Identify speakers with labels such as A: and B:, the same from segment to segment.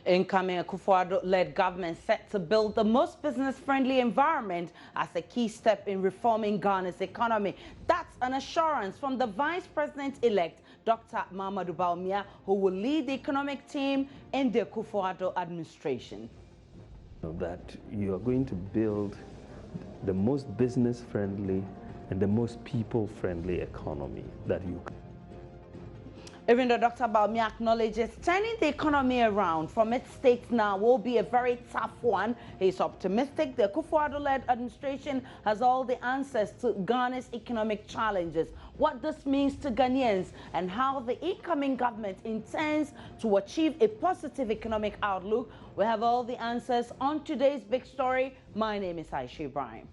A: Incoming Akufo-Addo-led government set to build the most business-friendly environment as a key step in reforming Ghana's economy. That's an assurance from the Vice President-elect, Dr. Bawumia, who will lead the economic team in the Akufo-Addo administration.
B: That you are going to build the most business-friendly and the most people-friendly economy that you can.
A: Even though Dr. Bawumia acknowledges turning the economy around from its state now will be a very tough one, he's optimistic the Akufo-Addo-led administration has all the answers to Ghana's economic challenges, what this means to Ghanaians, and how the incoming government intends to achieve a positive economic outlook. We have all the answers on today's big story. My name is Aisha Ibrahim.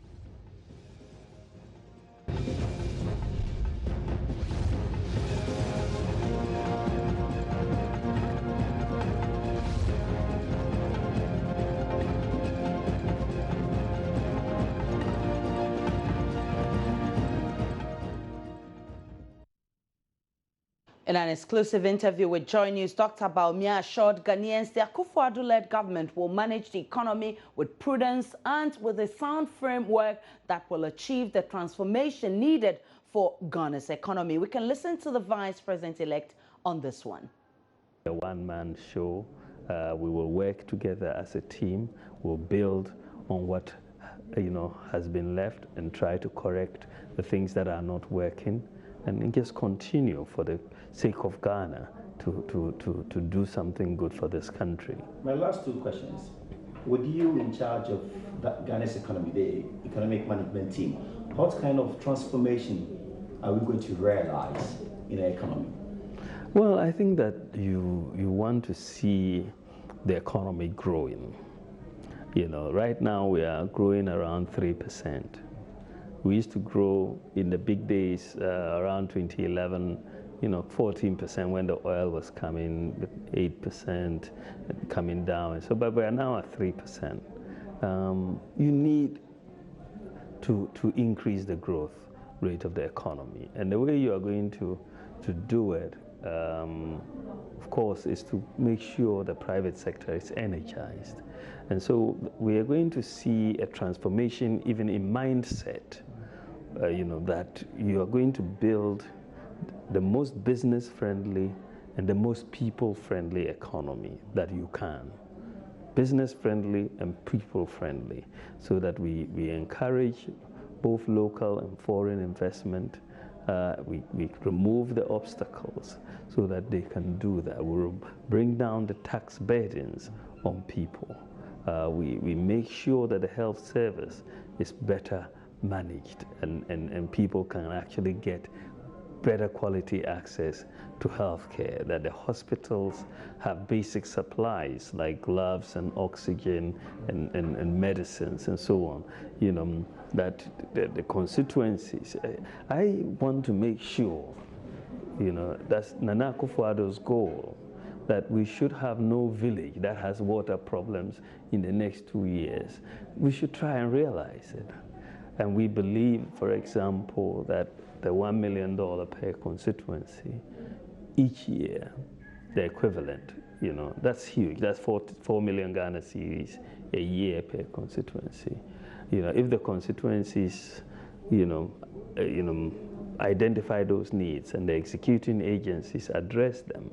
A: In an exclusive interview with Joy News, Dr. Bawumia assured Ghanaians the Akufo-Addo-led government will manage the economy with prudence and with a sound framework that will achieve the transformation needed for Ghana's economy. We can listen to the Vice President-elect on this one.
B: A one-man show. We will work together as a team. We'll build on what has been left and try to correct the things that are not working, and just continue for the sake of Ghana to do something good for this country.
C: My last two questions. With you in charge of Ghana's economy, the economic management team, what kind of transformation are we going to realize in the economy?
B: Well, I think that you want to see the economy growing. Right now we are growing around 3%. We used to grow in the big days around 2011, 14% when the oil was coming, 8% coming down. So, but we are now at 3%. You need to increase the growth rate of the economy. And the way you are going to do it, of course, is to make sure the private sector is energized. And so we are going to see a transformation even in mindset. That you are going to build the most business-friendly and the most people-friendly economy that you can. Business-friendly and people-friendly, so that we encourage both local and foreign investment. We remove the obstacles so that they can do that. We'll bring down the tax burdens on people. We make sure that the health service is better managed and people can actually get better quality access to healthcare, that the hospitals have basic supplies like gloves and oxygen and medicines and so on, that the constituencies, I want to make sure, that's Nana Akufo-Addo's goal, that we should have no village that has water problems in the next 2 years. We should try and realize it. And we believe, for example, that the $1 million per constituency each year, the equivalent, that's huge. That's 4 million Ghana cedis a year per constituency. If the constituencies, identify those needs and the executing agencies address them,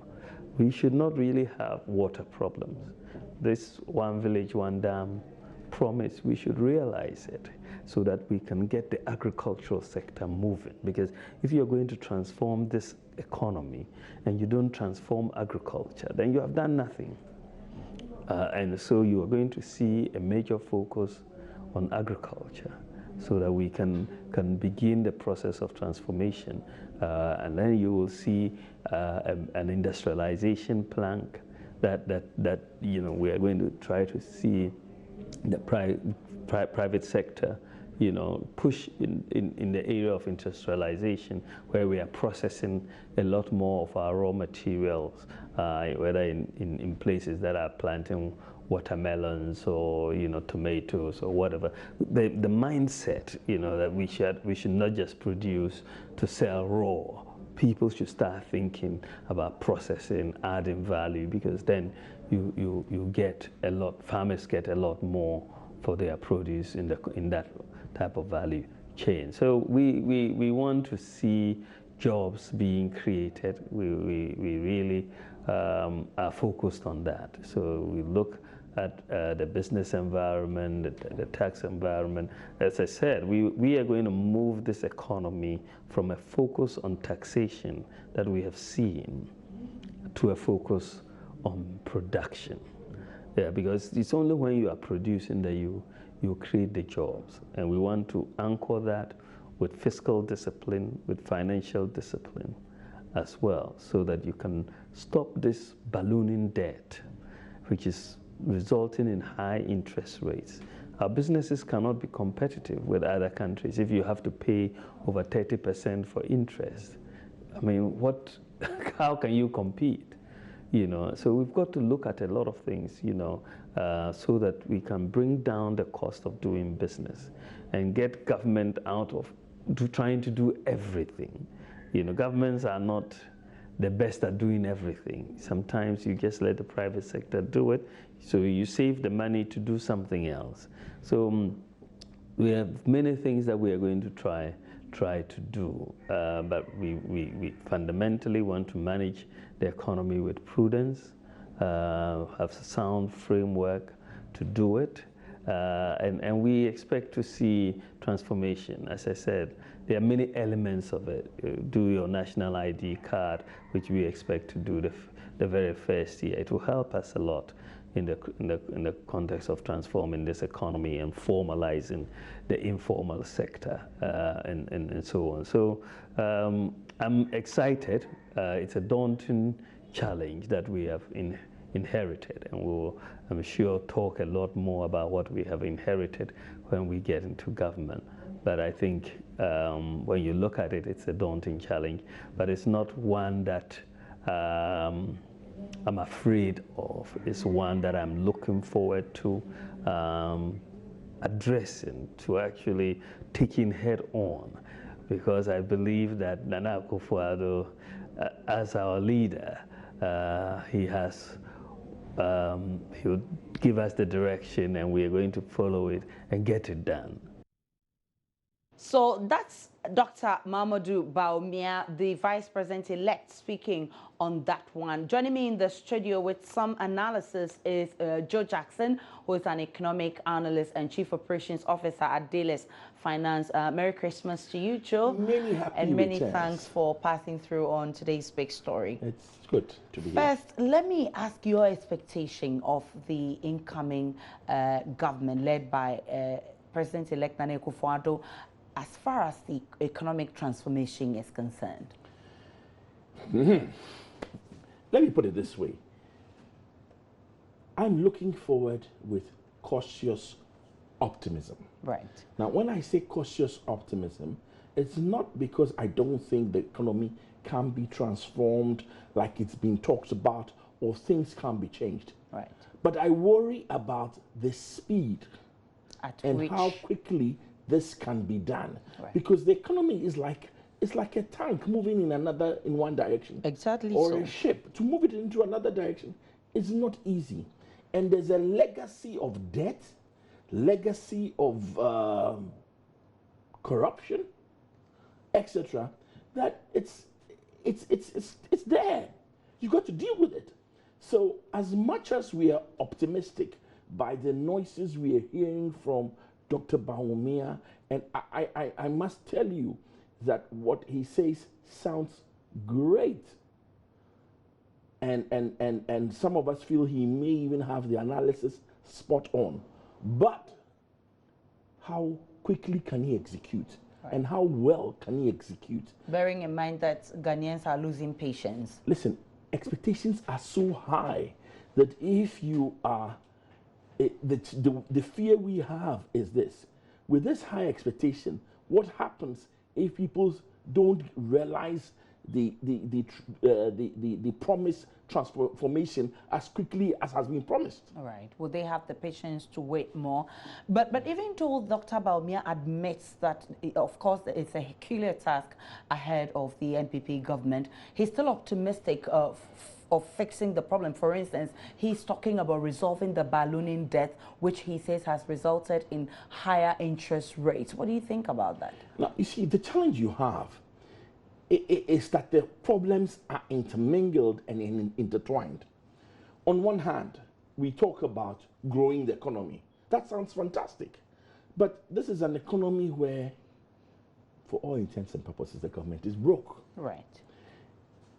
B: we should not really have water problems. This one village, one dam promise, we should realize it so that we can get the agricultural sector moving. Because if you're going to transform this economy and you don't transform agriculture, then you have done nothing. And so you are going to see a major focus on agriculture so that we can begin the process of transformation. And then you will see an industrialization plank that we are going to try to see the private sector, push in the area of industrialization, where we are processing a lot more of our raw materials, whether in places that are planting watermelons or tomatoes or whatever. The mindset, that we should not just produce to sell raw. People should start thinking about processing, adding value, because then you get a lot, farmers get a lot more for their produce in that type of value chain. So we want to see jobs being created. We really are focused on that. So we look at the business environment, the tax environment. As I said, we are going to move this economy from a focus on taxation that we have seen to a focus on production. Yeah, because it's only when you are producing that you create the jobs. And we want to anchor that with fiscal discipline, with financial discipline as well, so that you can stop this ballooning debt, which is resulting in high interest rates. Our businesses cannot be competitive with other countries if you have to pay over 30% for interest. I mean, how can you compete? So we've got to look at a lot of things, so that we can bring down the cost of doing business and get government out of trying to do everything. Governments are not the best at doing everything. Sometimes you just let the private sector do it, so you save the money to do something else. So we have many things that we are going to try to do, but we fundamentally want to manage the economy with prudence, have a sound framework to do it, and we expect to see transformation. As I said, there are many elements of it. Do your national ID card, which we expect to do the very first year. It will help us a lot in the context of transforming this economy and formalizing the informal sector, and so on. So I'm excited. It's a daunting challenge that we have inherited, and we'll, I'm sure, talk a lot more about what we have inherited when we get into government. But I think when you look at it, it's a daunting challenge, but it's not one that I'm afraid of. It's one that I'm looking forward to addressing, to actually taking head on, because I believe that Nana Akufo-Addo, as our leader, he'll give us the direction, and we are going to follow it and get it done.
A: So that's Dr. Mamadou Bawumia, the Vice President-elect, speaking on that one. Joining me in the studio with some analysis is Joe Jackson, who is an economic analyst and Chief Operations Officer at Dalis Finance. Merry Christmas to you, Joe.
D: Many happy
A: and many
D: returns.
A: Thanks for passing through on today's big story.
D: It's good to be here.
A: First, let me ask your expectation of the incoming government led by President-elect Nana Akufo-Addo as far as the economic transformation is concerned.
D: Let me put it this way. I'm looking forward with cautious optimism.
A: Right.
D: Now, when I say cautious optimism, it's not because I don't think the economy can be transformed like it's been talked about, or things can be changed.
A: Right.
D: But I worry about the speed and how quickly this can be done. Right. Because the economy is like, it's like a tank moving in one direction.
A: Exactly.
D: Or
A: so.
D: a ship. To move it into another direction is not easy. And there's a legacy of debt, legacy of corruption, etc. That it's there. You got to deal with it. So as much as we are optimistic by the noises we are hearing from Dr. Bawumia, and I must tell you that what he says sounds great. And some of us feel he may even have the analysis spot on. But how quickly can he execute? Right. And how well can he execute? Bearing in mind that Ghanaians are losing patience. Listen, expectations are so high that if you are the fear we have is this. With this high expectation, what happens if people don't realize the promised transformation as quickly as has been promised? All right. Will they have the patience to wait more? But even though Dr. Bawumia admits that, of course, it's a Herculean task ahead of the NPP government, he's still optimistic
A: of fixing the problem. For instance, he's talking about resolving the ballooning debt, which he says has resulted in higher interest rates. What do you think about that?
D: Now, you see, the challenge you have is that the problems are intermingled and intertwined. On one hand, we talk about growing the economy. That sounds fantastic. But this is an economy where, for all intents and purposes, the government is broke.
A: Right.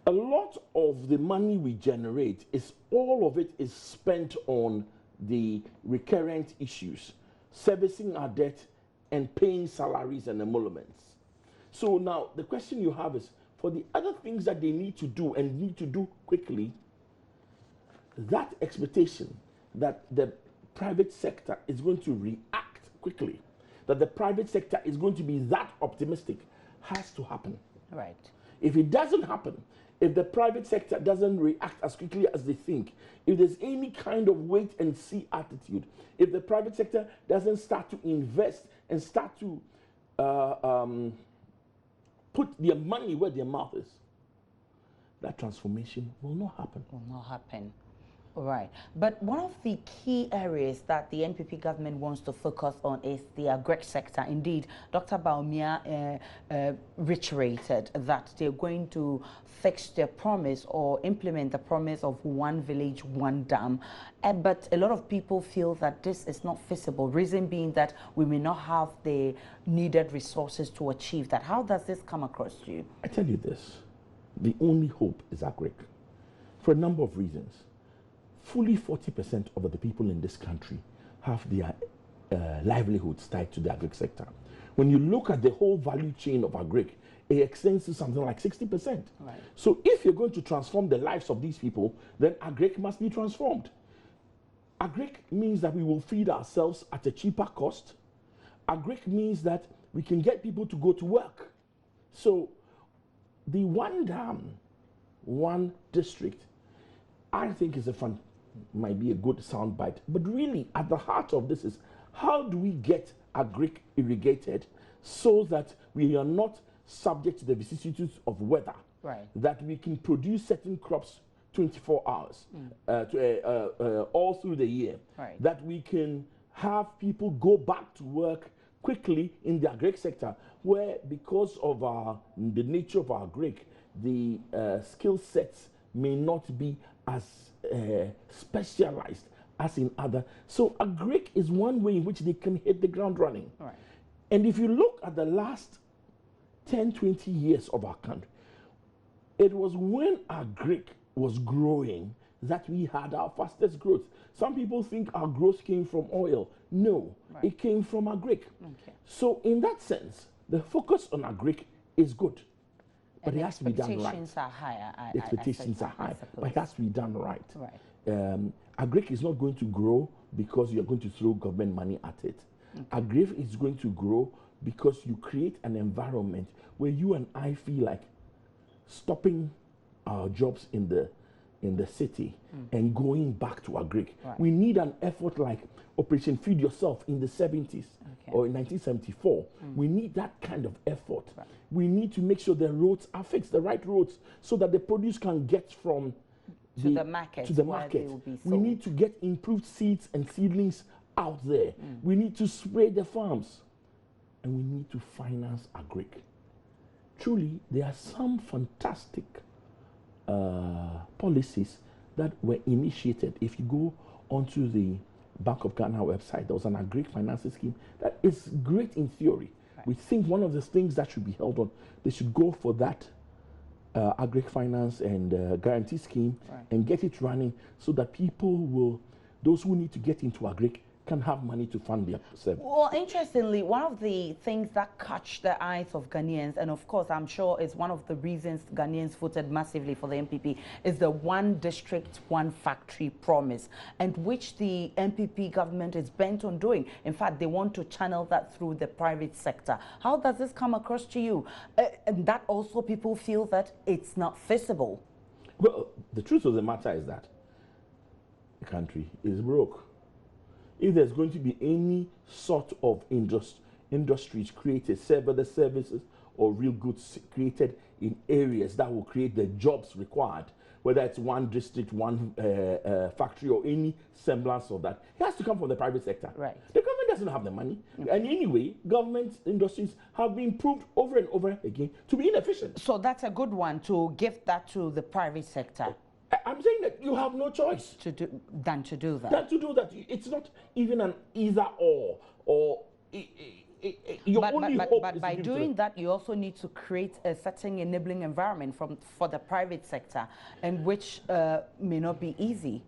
D: A lot of the money we generate all of it is spent on the recurrent issues, servicing our debt and paying salaries and emoluments. So now the question you have is, for the other things that they need to do and need to do quickly, that expectation that the private sector is going to react quickly, that the private sector is going to be that optimistic, has to happen.
A: Right.
D: If it doesn't happen, if the private sector doesn't react as quickly as they think, if there's any kind of wait and see attitude, if the private sector doesn't start to invest and start to put their money where their mouth is, that transformation will not happen.
A: Will not happen. Right. But one of the key areas that the NPP government wants to focus on is the agri sector. Indeed, Dr. Bawumia reiterated that they're going to fix their promise or implement the promise of one village, one dam. But a lot of people feel that this is not feasible, reason being that we may not have the needed resources to achieve that. How does this come across to you?
D: I tell you this, the only hope is agri, for a number of reasons. Fully 40% of the people in this country have their livelihoods tied to the agri sector. When you look at the whole value chain of agri, it extends to something like 60%.
A: Right.
D: So if you're going to transform the lives of these people, then agri must be transformed. Agri means that we will feed ourselves at a cheaper cost. Agri means that we can get people to go to work. So the one dam, one district, I think is might be a good soundbite. But really, at the heart of this is, how do we get agri irrigated so that we are not subject to the vicissitudes of weather?
A: Right.
D: That we can produce certain crops 24 hours all through the year.
A: Right.
D: That we can have people go back to work quickly in the agri sector, where because of the nature of our agri, the skill sets may not be as specialized as in other. So agri is one way in which they can hit the ground running.
A: Right.
D: And if you look at the last 10, 20 years of our country, it was when agri was growing that we had our fastest growth. Some people think our growth came from oil. No,
A: right.
D: It came from agri.
A: Okay.
D: So in that sense, the focus on agri is good. But it has to be done right.
A: Expectations are higher.
D: The expectations are high, but it has to be done right.
A: Right.
D: Agri is not going to grow because you're going to throw government money at it. Okay. Agri is going to grow because you create an environment where you and I feel like stopping our jobs in the city and going back to agri. Right. We need an effort like Operation Feed Yourself in the 70s or in 1974. We need that kind of effort. Right. We need to make sure the roads are fixed, the right roads, so that the produce can get from
A: the market.
D: We need to get improved seeds and seedlings out there. We need to spray the farms. And we need to finance agri. Truly, there are some fantastic policies that were initiated. If you go onto the Bank of Ghana website, there was an agri financing scheme that is great in theory. Right. We think one of the things that should be held on, they should go for that agri finance and guarantee scheme and get it running so that people will, those who need to get into agri, can have money to fund their service.
A: Well, interestingly, one of the things that catch the eyes of Ghanaians, and of course I'm sure is one of the reasons Ghanaians voted massively for the NPP, is the one district, one factory promise, and which the NPP government is bent on doing. In fact, they want to channel that through the private sector. How does this come across to you? And that also people feel that it's not feasible.
D: Well, the truth of the matter is that the country is broke. If there's going to be any sort of industries created, whether services or real goods created in areas that will create the jobs required, whether it's one district, one factory, or any semblance of that, it has to come from the private sector.
A: Right.
D: The government doesn't have the money. And anyway, government industries have been proved over and over again to be inefficient.
A: So that's a good one, to give that to the private sector.
D: I'm saying that you have no choice
A: Than to do that.
D: It's not even an either or your only hope
A: but
D: is
A: by doing that, you also need to create a certain enabling environment for the private sector, and which may not be easy.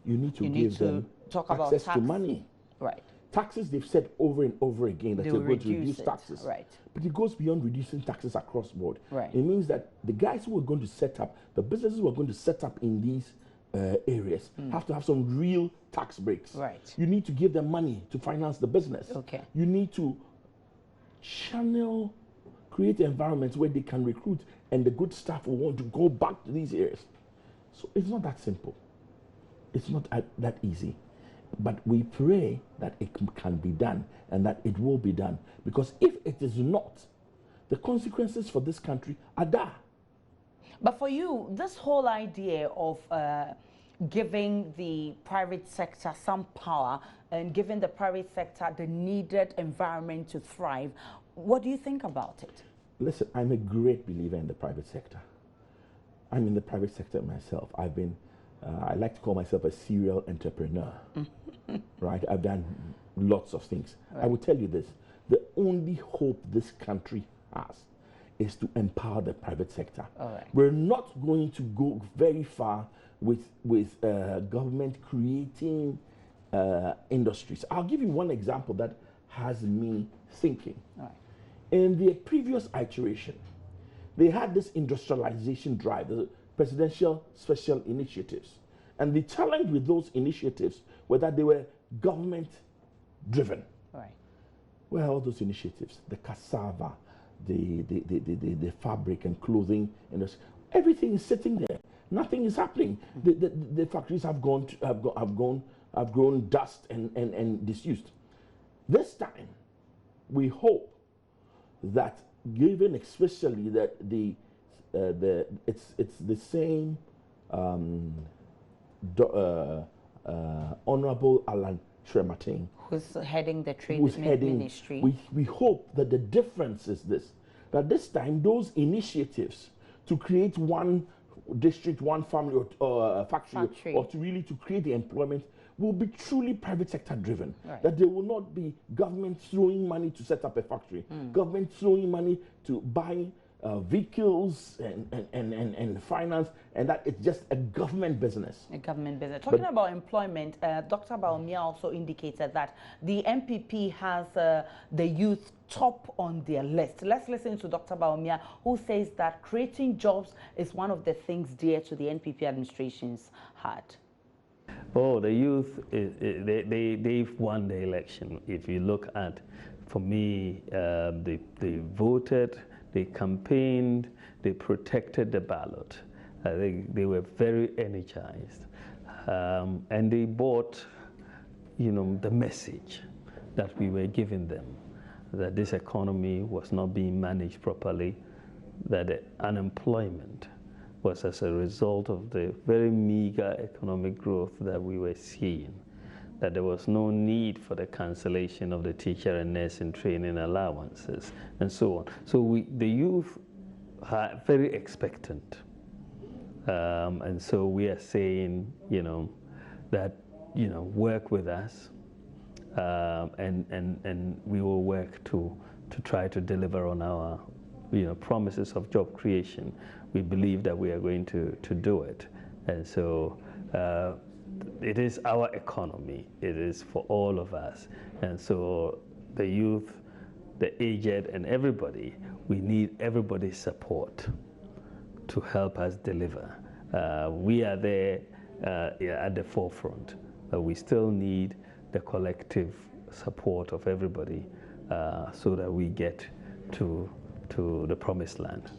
D: You need to give them
A: talk
D: access
A: about
D: to money.
A: Right.
D: Taxes, they've said over and over again that they're going to reduce taxes.
A: Right.
D: But it goes beyond reducing taxes across board.
A: Right.
D: It means that the guys who are going to set up, the businesses who are going to set up in these areas have to have some real tax breaks.
A: Right.
D: You need to give them money to finance the business.
A: Okay.
D: You need to create environments where they can recruit and the good staff will want to go back to these areas. So it's not that simple. It's not that easy. But we pray that it can be done and that it will be done. Because if it is not, the consequences for this country are dire.
A: But for you, this whole idea of giving the private sector some power and giving the private sector the needed environment to thrive, what do you think about it?
D: Listen, I'm a great believer in the private sector. I'm in the private sector myself. I like to call myself a serial entrepreneur. Right? I've done lots of things. Right. I will tell you this, the only hope this country has is to empower the private sector.
A: All right.
D: We're not going to go very far with government creating industries. I'll give you one example that has me thinking.
A: All right.
D: In the previous iteration, they had this industrialization drive, the presidential special initiatives. And the challenge with those initiatives was that they were government driven.
A: Right.
D: Well, all those initiatives, the cassava, the fabric and clothing industry, everything is sitting there. Nothing is happening. The factories have grown dust and disused. This time, we hope that, given especially that it's the same Honorable Alan Trematin,
A: who's heading the trade ministry.
D: We hope that the difference is that this time those initiatives to create one district, one family or factory, or to create the employment will be truly private sector driven.
A: Right.
D: That there will not be government throwing money to set up a factory, government throwing money to buy vehicles and finance, and that it's just a government business.
A: A government business. Talking about employment, Dr. Bawumia also indicated that the NPP has the youth top on their list. Let's listen to Dr. Bawumia, who says that creating jobs is one of the things dear to the NPP administration's heart.
B: Oh, the youth, they've won the election. If you look at, for me, they voted, they campaigned, they protected the ballot. I think they were very energized. And they bought, the message that we were giving them, that this economy was not being managed properly, that the unemployment was as a result of the very meager economic growth that we were seeing, that there was no need for the cancellation of the teacher and nursing training allowances, and so on. So the youth are very expectant. And so we are saying, that, work with us, and we will work to try to deliver on our, promises of job creation. We believe that we are going to do it. And so it is our economy. It is for all of us. And so the youth, the aged, and everybody, we need everybody's support to help us deliver. We are there at the forefront, but we still need the collective support of everybody so that we get to the promised land.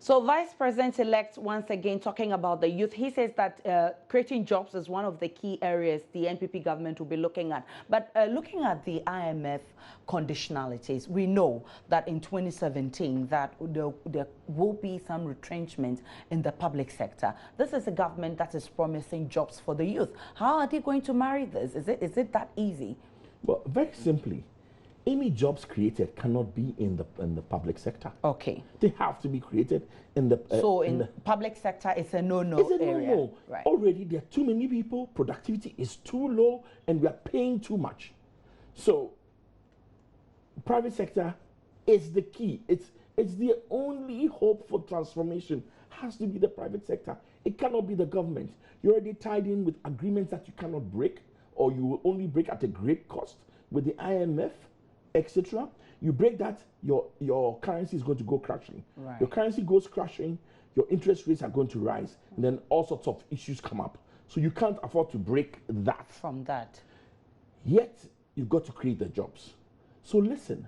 A: So Vice President-elect once again talking about the youth. He says that creating jobs is one of the key areas the NPP government will be looking at. But looking at the IMF conditionalities, we know that in 2017 that there will be some retrenchment in the public sector. This is a government that is promising jobs for the youth. How are they going to marry this? Is it that easy?
D: Well, very simply, any jobs created cannot be in the public sector.
A: Okay.
D: They have to be created in the
A: in the public sector, it's a no-no
D: area. It's a
A: area.
D: no-no.
A: Right.
D: Already there are too many people, productivity is too low, and we are paying too much. So private sector is the key. It's the only hope for transformation. Has to be the private sector. It cannot be the government. You're already tied in with agreements that you cannot break, or you will only break at a great cost with the IMF, etc. You break that, your currency is going to go crashing.
A: Right.
D: Your currency goes crashing, your interest rates are going to rise, and then all sorts of issues come up. So you can't afford to break that.
A: From that.
D: Yet, you've got to create the jobs. So listen,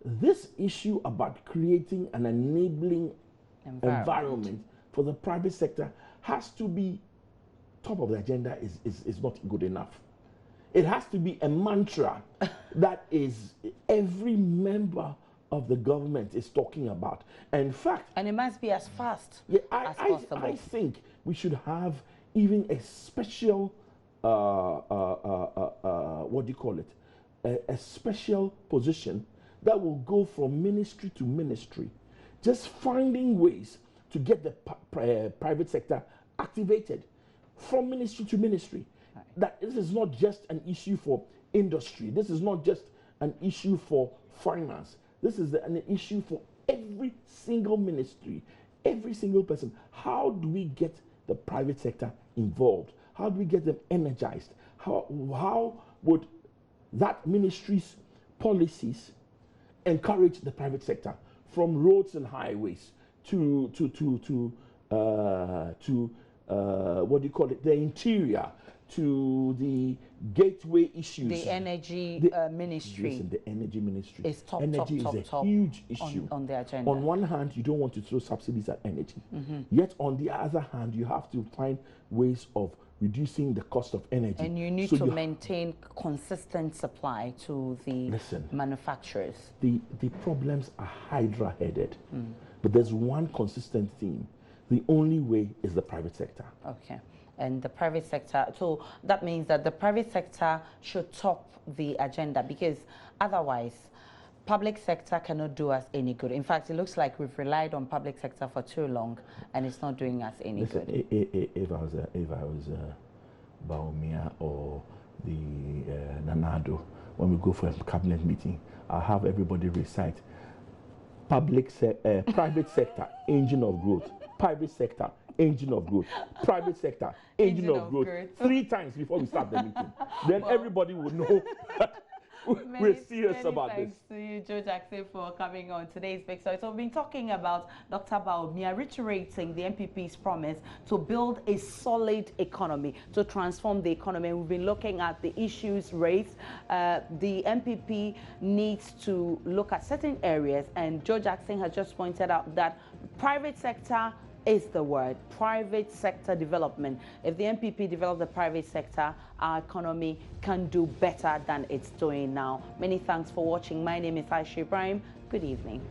D: this issue about creating an enabling environment for the private sector has to be top of the agenda. Is not good enough. It has to be a mantra that is every member of the government is talking about. And in fact,
A: and it must be as fast
D: as
A: possible.
D: I think we should have even a special what do you call it? A special position that will go from ministry to ministry, just finding ways to get the private sector activated from ministry to ministry. That this is not just an issue for industry. This is not just an issue for finance. This is an issue for every single ministry, every single person. How do we get the private sector involved? How do we get them energized? How would that ministry's policies encourage the private sector, from roads and highways to what do you call it? The interior, to the gateway issues.
A: The energy ministry.
D: Listen, the energy ministry.
A: Is top,
D: energy
A: top,
D: is
A: top,
D: a huge issue
A: on the agenda.
D: On one hand, you don't want to throw subsidies at energy. Yet on the other hand, you have to find ways of reducing the cost of energy.
A: And you need to maintain consistent supply to the manufacturers.
D: The problems are hydra-headed, but there's one consistent theme. The only way is the private sector.
A: Okay. And the private sector, so that means that the private sector should top the agenda, because otherwise public sector cannot do us any good. In fact, it looks like we've relied on public sector for too long and it's not doing us any good.
D: If I was Bawumia or the Nanado, when we go for a cabinet meeting, I'll have everybody recite private sector, engine of growth. Private sector, engine of growth. Private sector, engine of growth. 3 times before we start the meeting. Then everybody would know we're serious about this.
A: Thanks to you, Joe Jackson, for coming on today's Big Story. So we've been talking about Dr. Bawumia reiterating the NPP's promise to build a solid economy, to transform the economy. We've been looking at the issues raised. The NPP needs to look at certain areas, and Joe Jackson has just pointed out that private sector is the word. Private sector development. If the NPP develop the private sector, our economy can do better than it's doing now. Many thanks for watching. My name is Aisha Ibrahim. Good evening.